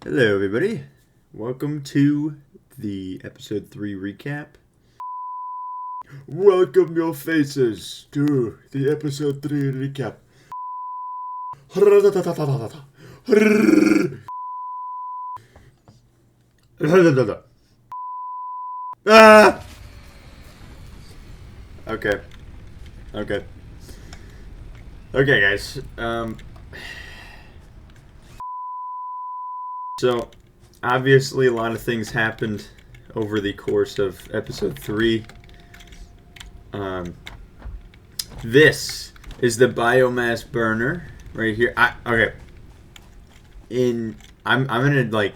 Hello, everybody. Welcome to the episode 3 recap. Welcome your faces to the episode 3 recap. Ah! Okay, guys. So, obviously, a lot of things happened over the course of episode 3. This is the biomass burner right here. I'm gonna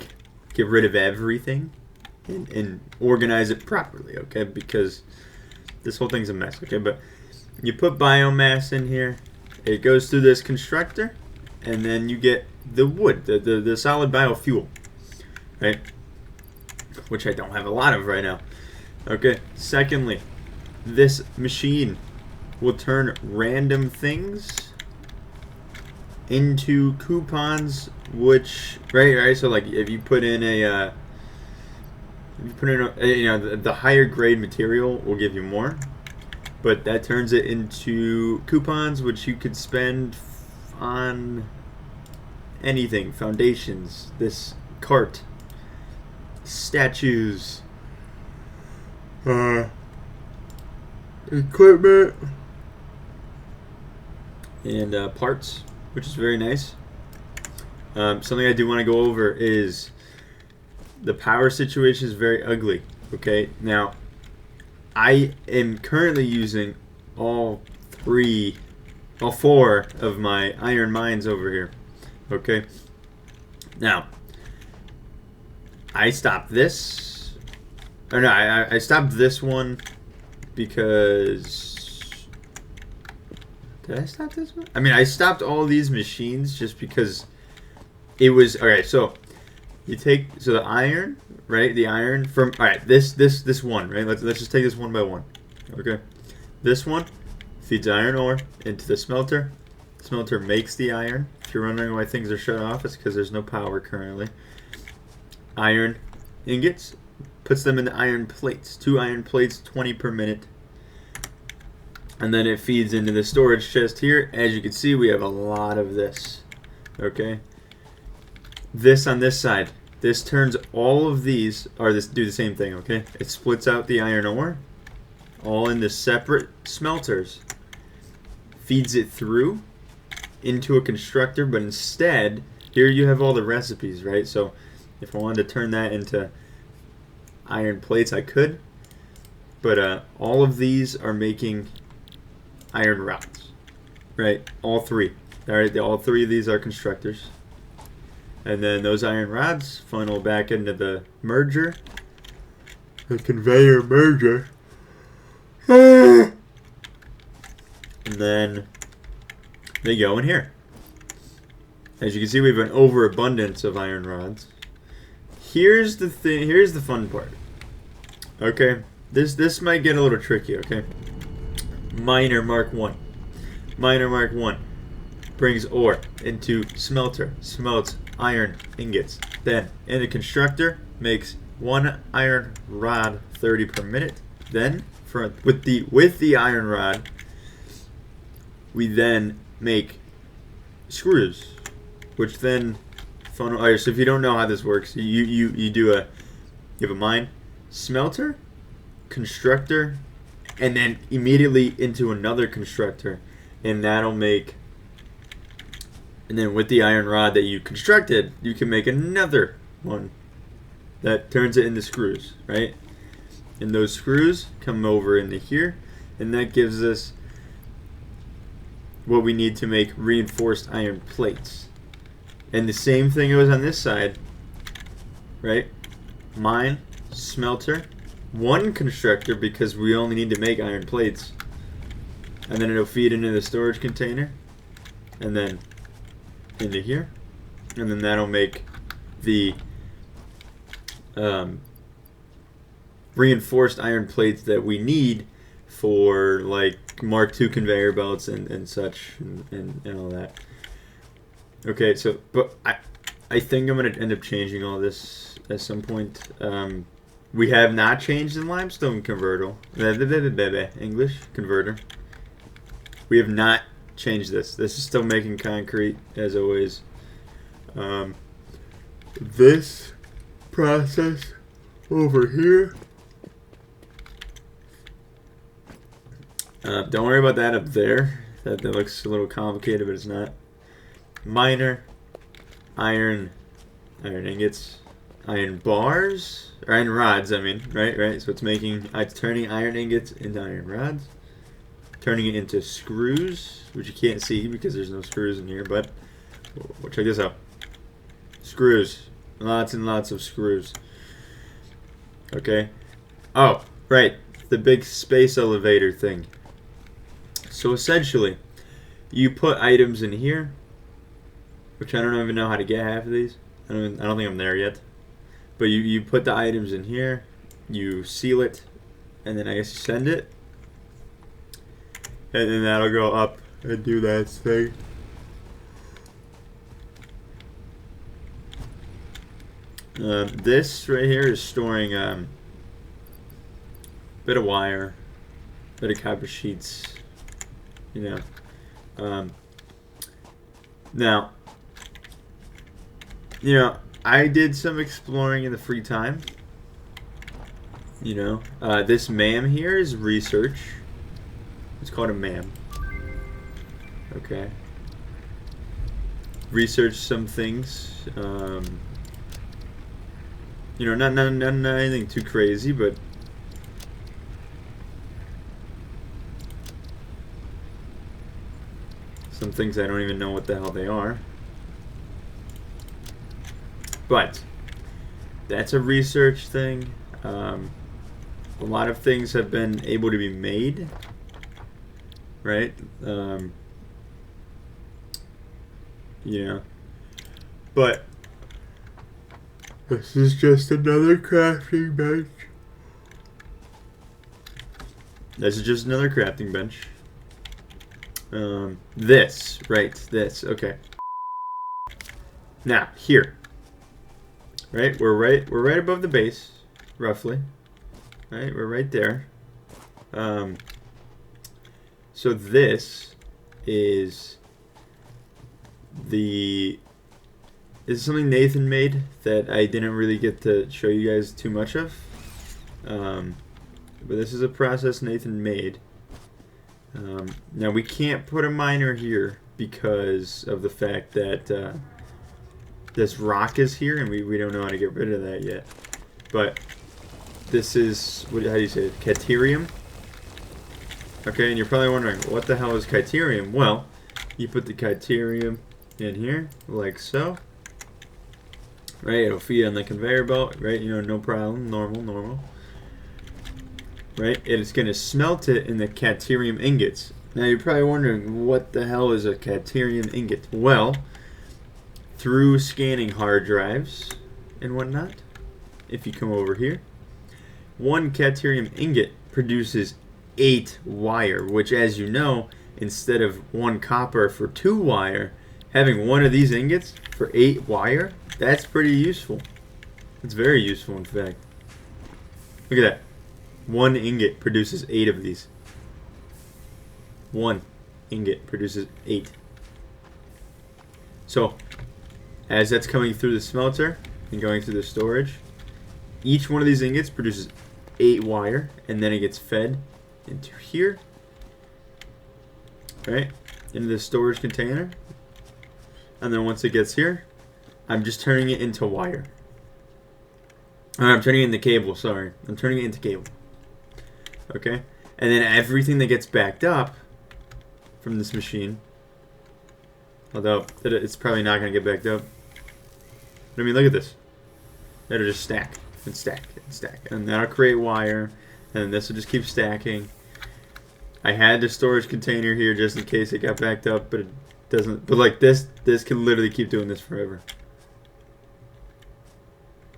get rid of everything and organize it properly, okay? Because this whole thing's a mess, okay? But you put biomass in here, it goes through this constructor, and then you get the wood, the solid biofuel, right? Which I don't have a lot of right now. Okay. Secondly, this machine will turn random things into coupons, which right. So like if you put in the higher grade material will give you more, but that turns it into coupons, which you could spend on anything. Foundations, this cart, statues, equipment, and parts, which is very nice. Something I do want to go over is the power situation is very ugly. Okay, now I am currently using all four of my iron mines over here. Okay, now I stopped this. Or no, I stopped this one because. Did I stop this one? I mean, I stopped all these machines just because it was alright. So you take the iron, right? The iron from this one, right? Let's just take this one by one. Okay, this one feeds iron ore into the smelter. The smelter makes the iron. If you're wondering why things are shut off, it's because there's no power currently. Iron ingots, puts them into iron plates. 2 iron plates, 20 per minute. And then it feeds into the storage chest here. As you can see, we have a lot of this. Okay. This on this side. This turns all of these, or this do the same thing, okay? It splits out the iron ore, all into separate smelters. Feeds it through into a constructor, but instead, here you have all the recipes, right? So if I wanted to turn that into iron plates, I could. But all of these are making iron rods, right? All 3. All right, all 3 of these are constructors. And then those iron rods funnel back into the merger, the conveyor merger. And then they go in here. As you can see, we have an overabundance of iron rods. Here's the thing. Here's the fun part. Okay, this might get a little tricky. Okay, Miner Mark 1. Miner Mark 1 brings ore into smelter, smelts iron ingots. Then in a constructor makes 1 iron rod 30 per minute. Then with the iron rod, we then make screws, which then funnel. Right, so if you don't know how this works, you have a mine, smelter, constructor, and then immediately into another constructor, and that'll make. And then with the iron rod that you constructed, you can make another one that turns it into screws, right? And those screws come over into here, and that gives us what we need to make reinforced iron plates. And the same thing goes on this side, right? Mine, smelter, 1 constructor because we only need to make iron plates. And then it'll feed into the storage container, and then into here, and then that'll make the reinforced iron plates that we need for like Mark II conveyor belts and such and all that. Okay, so but I think I'm going to end up changing all this at some point. We have not changed the limestone converter. English converter. We have not changed this. This is still making concrete, as always. This process over here. Don't worry about that up there. That looks a little complicated, but it's not. Miner, iron ingots, iron bars, or iron rods. I mean, right. So it's turning iron ingots into iron rods, turning it into screws, which you can't see because there's no screws in here. But well, check this out. Screws, lots and lots of screws. Okay. Oh, right, the big space elevator thing. So essentially, you put items in here, which I don't even know how to get half of these. I don't think I'm there yet. But you put the items in here, you seal it, and then I guess you send it, and then that'll go up and do that thing. This right here is storing a bit of wire, bit of copper sheets. Now, I did some exploring in the free time. This MAM here is research. It's called a MAM. Okay. Research some things. Not anything too crazy, but some things I don't even know what the hell they are. But that's a research thing. A lot of things have been able to be made, right? But this is just another crafting bench. This is just another crafting bench. This, okay. Now, here. Right? We're right above the base, roughly. Right? We're right there. So this is something Nathan made that I didn't really get to show you guys too much of. But this is a process Nathan made. Now we can't put a miner here because of the fact that this rock is here and we don't know how to get rid of that yet. But this is, how do you say it? Caterium. Okay, and you're probably wondering, what the hell is caterium? Well, you put the caterium in here, like so. Right, it'll feed on the conveyor belt, right? No problem, normal. Right, and it's going to smelt it in the caterium ingots. Now you're probably wondering, what the hell is a caterium ingot? Well, through scanning hard drives and whatnot, if you come over here, one caterium ingot produces 8 wire, which, as you know, instead of 1 copper for 2 wire, having one of these ingots for 8 wire, that's pretty useful. It's very useful, in fact. Look at that. 1 ingot produces 8 of these. 1 ingot produces 8. So, as that's coming through the smelter and going through the storage, each one of these ingots produces 8 wire, and then it gets fed into here, right, into the storage container, and then once it gets here, I'm just turning it into wire. I'm turning it into cable, sorry. I'm turning it into cable. Okay? And then everything that gets backed up from this machine, although it's probably not going to get backed up. But I mean, look at this. It'll just stack and stack and stack. And that'll create wire, and then this will just keep stacking. I had the storage container here just in case it got backed up, but it doesn't. But like this can literally keep doing this forever.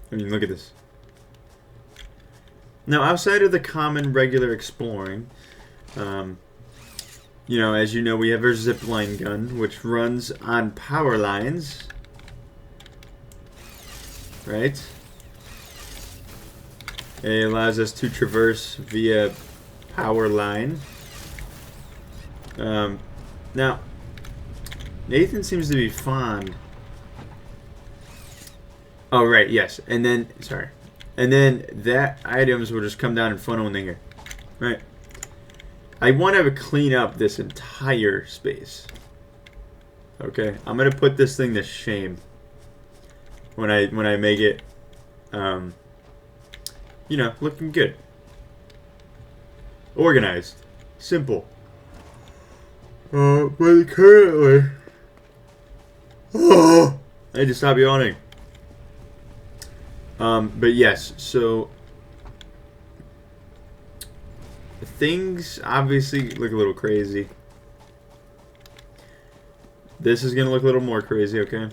I mean, look at this. Now, outside of the common regular exploring, as you know, we have our zipline gun, which runs on power lines. right? It allows us to traverse via power line. Now, Nathan seems to be fond. Oh, right, yes. And then, sorry. And then that items will just come down and funnel in here. Right. I want to clean up this entire space. Okay. I'm going to put this thing to shame. When I make it, you know, looking good. Organized. Simple. But currently... Oh! I had to stop yawning. But yes, so... Things obviously look a little crazy. This is going to look a little more crazy, okay?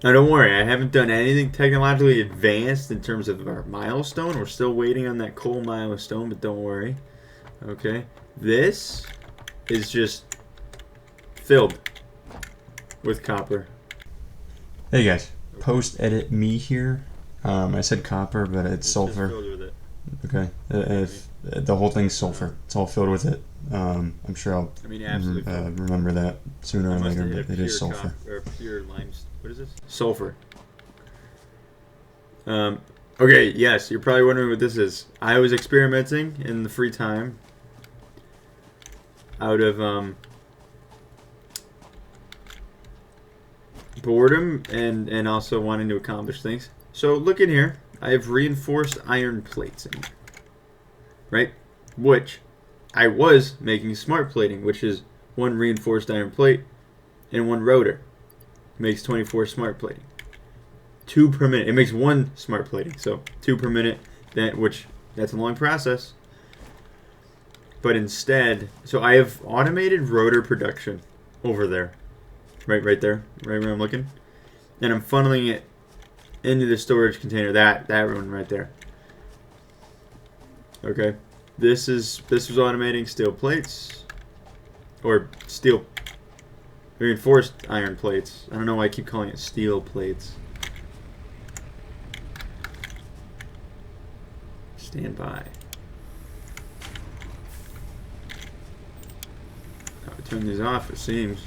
Now don't worry, I haven't done anything technologically advanced in terms of our milestone. We're still waiting on that coal milestone, but don't worry. Okay, this is just filled with copper. Hey guys, post-edit me here. I said copper, but it's sulfur. Just filled with it. Okay, if the whole thing's sulfur, it's all filled with it. I'm sure I'll remember that sooner or later, but it is sulfur. Or pure limestone. What is this? Sulfur. Okay, yes, you're probably wondering what this is. I was experimenting in the free time out of boredom and also wanting to accomplish things. So look in here. I have reinforced iron plates in here. Right? Which I was making smart plating, which is one reinforced iron plate and one rotor. Makes 24 smart plating. 2 per minute. It makes 1 smart plating, so 2 per minute. That's a long process. But instead, so I have automated rotor production over there, right there, right where I'm looking, and I'm funneling it into the storage container. That one right there. Okay, this was automating steel plates, or steel. Reinforced iron plates. I don't know why I keep calling it steel plates. Stand by. I'll turn these off, it seems.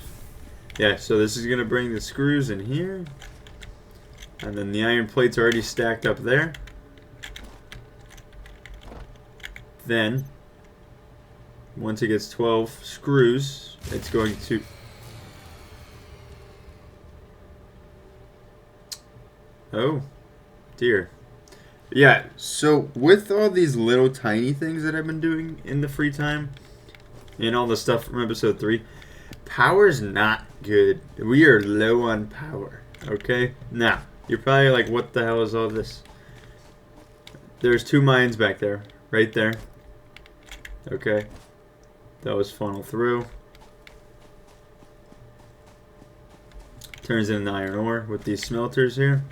Yeah, so this is going to bring the screws in here. And then the iron plates are already stacked up there. Then, once it gets 12 screws, it's going to... Oh, dear. Yeah, so with all these little tiny things that I've been doing in the free time, and all the stuff from episode 3, power's not good. We are low on power, okay? Now, you're probably like, what the hell is all this? There's 2 mines back there, right there. Okay. Those funnel through. Turns into iron ore with these smelters here.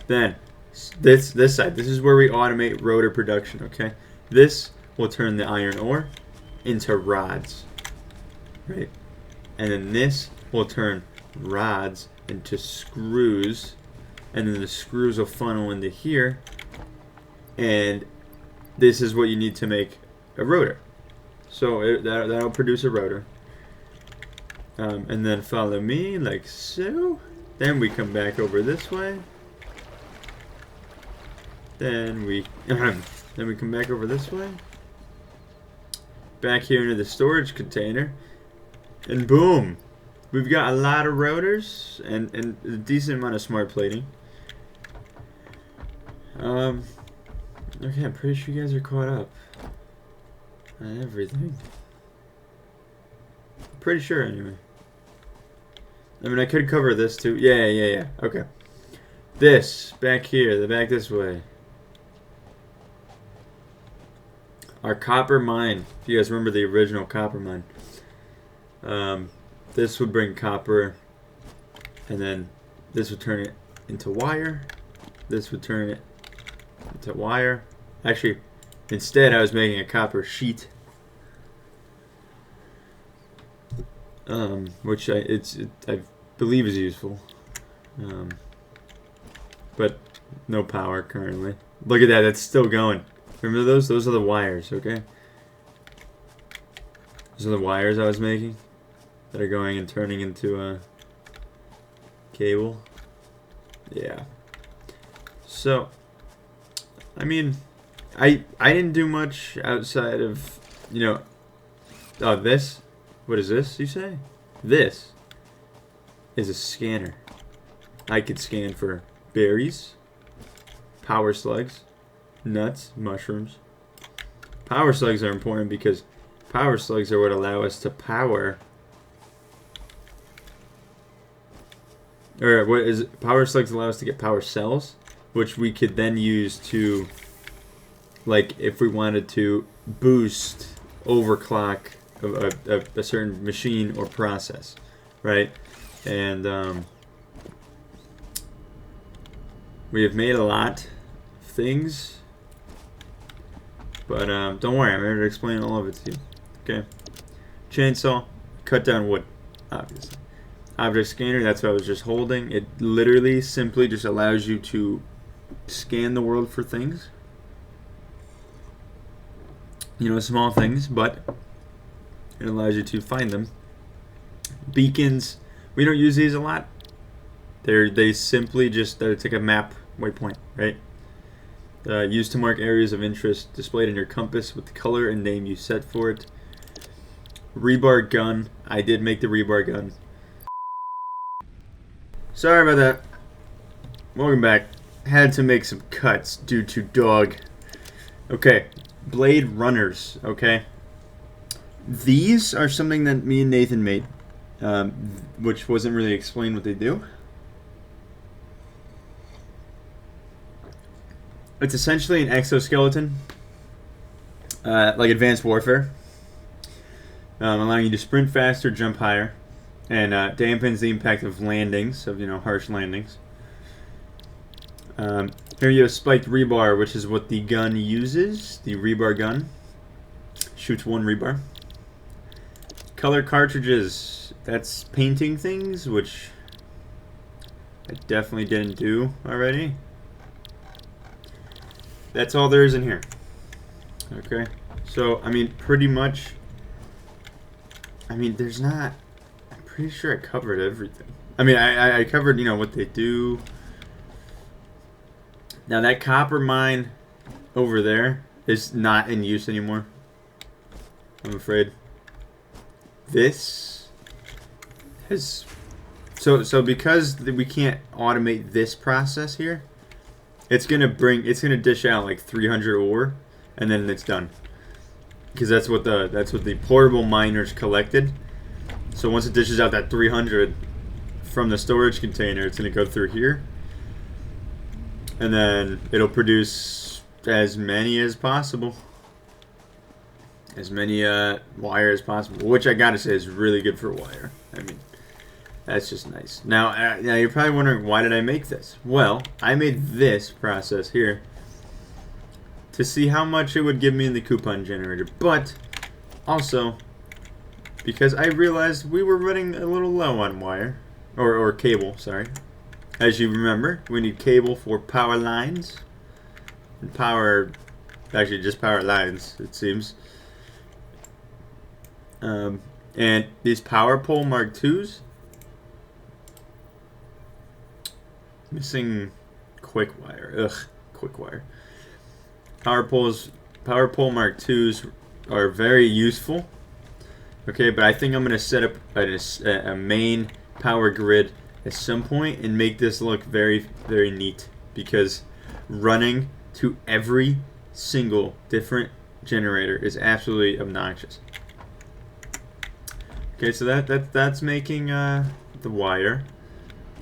Then, this side, this is where we automate rotor production, okay? This will turn the iron ore into rods, right? And then this will turn rods into screws, and then the screws will funnel into here, and this is what you need to make a rotor. So that'll produce a rotor. And then follow me like so. Then we come back over this way. Then we come back over this way. Back here into the storage container. And boom! We've got a lot of rotors and a decent amount of smart plating. Okay, I'm pretty sure you guys are caught up on everything. Pretty sure anyway. I mean, I could cover this too. Yeah. Okay. This back here, the back this way. Our copper mine. If you guys remember the original copper mine. This would bring copper, and then this would turn it into wire. This would turn it into wire. Actually, instead I was making a copper sheet, which I believe is useful. But no power currently. Look at that, it's still going. Remember those? Those are the wires, okay? Those are the wires I was making that are going and turning into a cable. Yeah. So, I mean, I didn't do much outside of, you know, this. What is this, you say? This is a scanner. I could scan for berries, power slugs, nuts, mushrooms. Power slugs are important because power slugs are what allow us to power. Or what is it? Power slugs allow us to get power cells, which we could then use to, like, if we wanted to boost, overclock a certain machine or process, right? And we have made a lot of things, but don't worry, I'm here to explain all of it to you. Okay, chainsaw, cut down wood, obviously. Object scanner, that's what I was just holding. It literally simply just allows you to scan the world for things. You know, small things, but it allows you to find them. Beacons, we don't use these a lot. They simply just, it's like a map waypoint, right? Used to mark areas of interest displayed in your compass with the color and name you set for it. Rebar gun, I did make the rebar gun. Sorry about that. Welcome back. Had to make some cuts due to dog. Okay, blade runners, okay? These are something that me and Nathan made, which wasn't really explained what they do. It's essentially an exoskeleton, like Advanced Warfare, allowing you to sprint faster, jump higher, and dampens the impact of landings, of, you know, harsh landings. Here you have spiked rebar, which is what the gun uses. The rebar gun shoots one rebar. Color cartridges, that's painting things, which I definitely didn't do already. That's all there is in here. Okay, so I mean, pretty much, I mean, there's not, I'm pretty sure I covered everything. I mean, I covered, you know, what they do. Now that copper mine over there is not in use anymore, I'm afraid. This has, so because we can't automate this process here, it's gonna dish out like 300 ore, and then it's done. Because that's what the portable miners collected. So once it dishes out that 300 from the storage container, it's gonna go through here, and then it'll produce as many as possible, as many wire as possible, which I gotta say is really good for wire. I mean, that's just nice. Now you're probably wondering, why did I make this? Well, I made this process here to see how much it would give me in the coupon generator, but also because I realized we were running a little low on wire, or cable, sorry. As you remember, we need cable for power lines, and actually just power lines, it seems. And these power pole Mark IIs, missing quick wire. Ugh, quick wire. Power pole Mark IIs are very useful. Okay, but I think I'm gonna set up a main power grid at some point and make this look very, very neat, because running to every single different generator is absolutely obnoxious. Okay, so that's making the wire,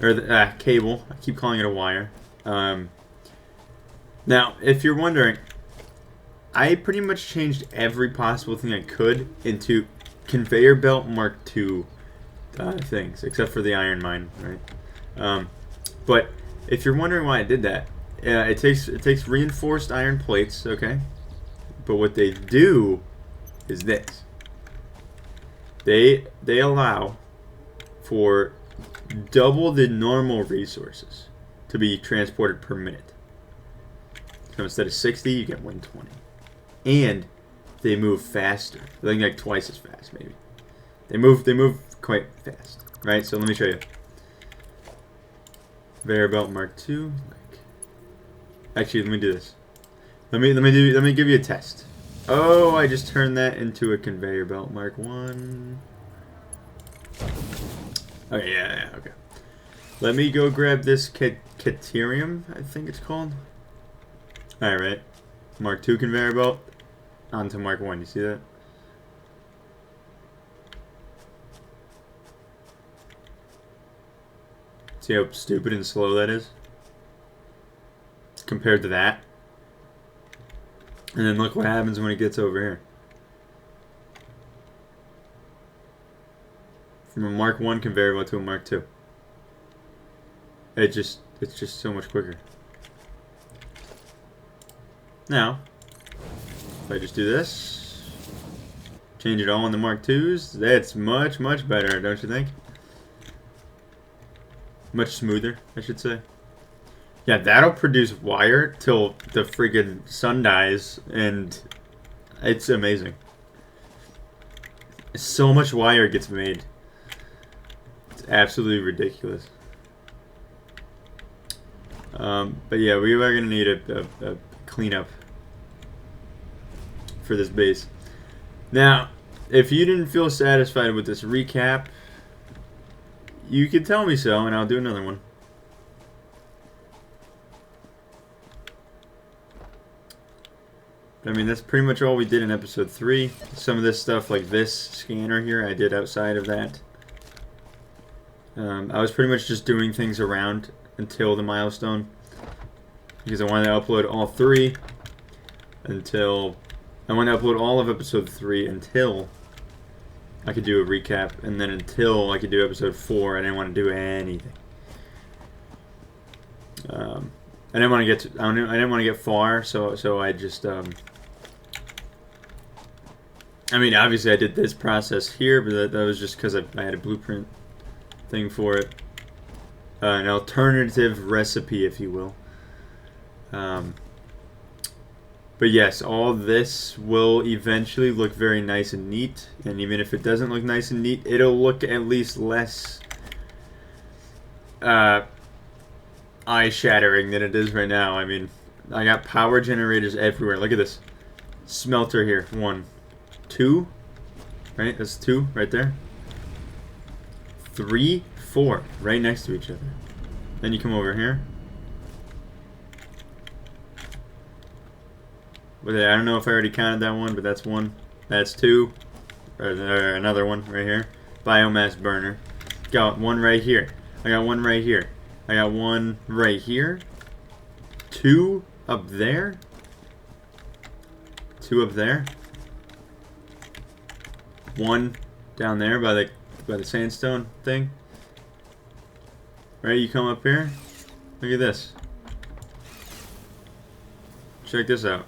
or the cable. I keep calling it a wire. Now, if you're wondering, I pretty much changed every possible thing I could into conveyor belt Mark II things, except for the iron mine, right? But if you're wondering why I did that, it takes reinforced iron plates, okay? But what they do is this. They allow for double the normal resources to be transported per minute. So instead of 60, you get 120. And they move faster. I think like twice as fast, maybe. They move quite fast, right? So let me show you. Conveyor belt Mark II. Actually, let me do this. Let me give you a test. Oh, I just turned that into a conveyor belt Mark I. Okay, yeah, okay. Let me go grab this Caterium, I think it's called. Alright. Mark II conveyor belt onto Mark I. You see that? See how stupid and slow that is? Compared to that. And then look what happens when it gets over here. From a Mark I conveyor belt to a Mark II. It's just so much quicker. Now, if I just do this, change it all into Mark IIs, that's much, much better, don't you think? Much smoother, I should say. Yeah, that'll produce wire till the friggin' sun dies, and it's amazing. So much wire gets made. It's absolutely ridiculous. But yeah, we are going to need a cleanup for this base. Now, if you didn't feel satisfied with this recap, you can tell me so, and I'll do another one. I mean, that's pretty much all we did in episode 3. Some of this stuff, like this scanner here, I did outside of that. I was pretty much just doing things around until the milestone, because I wanted to upload all 3 until... I wanted to upload all of episode 3 until I could do a recap, and then until I could do episode 4, I didn't want to do anything. I didn't want to get I didn't want to get far, so I just I mean, obviously I did this process here, but that was just because I had a blueprint thing for it, an alternative recipe, if you will. But yes, all this will eventually look very nice and neat, and even if it doesn't look nice and neat, it'll look at least less eye-shattering than it is right now. I mean, I got power generators everywhere. Look at this. Smelter here. 1, 2. Right? That's 2 right there. 3, 4. Right next to each other. Then you come over here. But I don't know if I already counted that one, but that's 1. That's 2. Or another one right here. Biomass burner. Got 1 right here. I got 1 right here. I got 1 right here. 2 up there. 2 up there. 1 down there by the sandstone thing. Right, you come up here. Look at this. Check this out.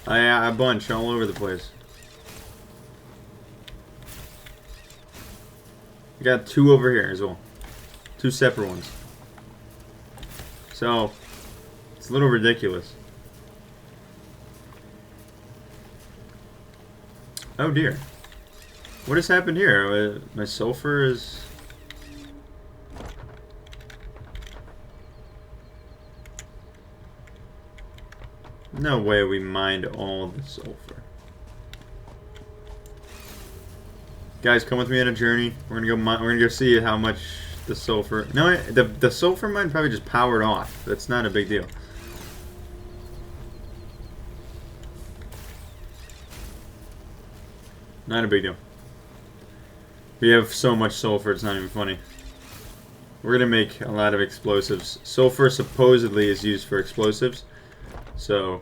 A bunch all over the place. I got 2 over here as well. 2 separate ones. So, it's a little ridiculous. Oh dear. What has happened here? My sulfur is... No way we mined all the sulfur. Guys, come with me on a journey. We're gonna go see how much the sulfur... No, the sulfur mine probably just powered off. That's not a big deal. Not a big deal. We have so much sulfur, it's not even funny. We're gonna make a lot of explosives. Sulfur supposedly is used for explosives, so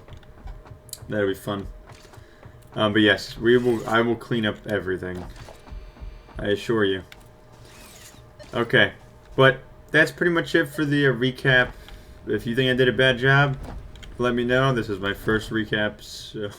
that'll be fun. But yes, I will clean up everything. I assure you. Okay, but that's pretty much it for the recap. If you think I did a bad job, let me know. This is my first recap, so...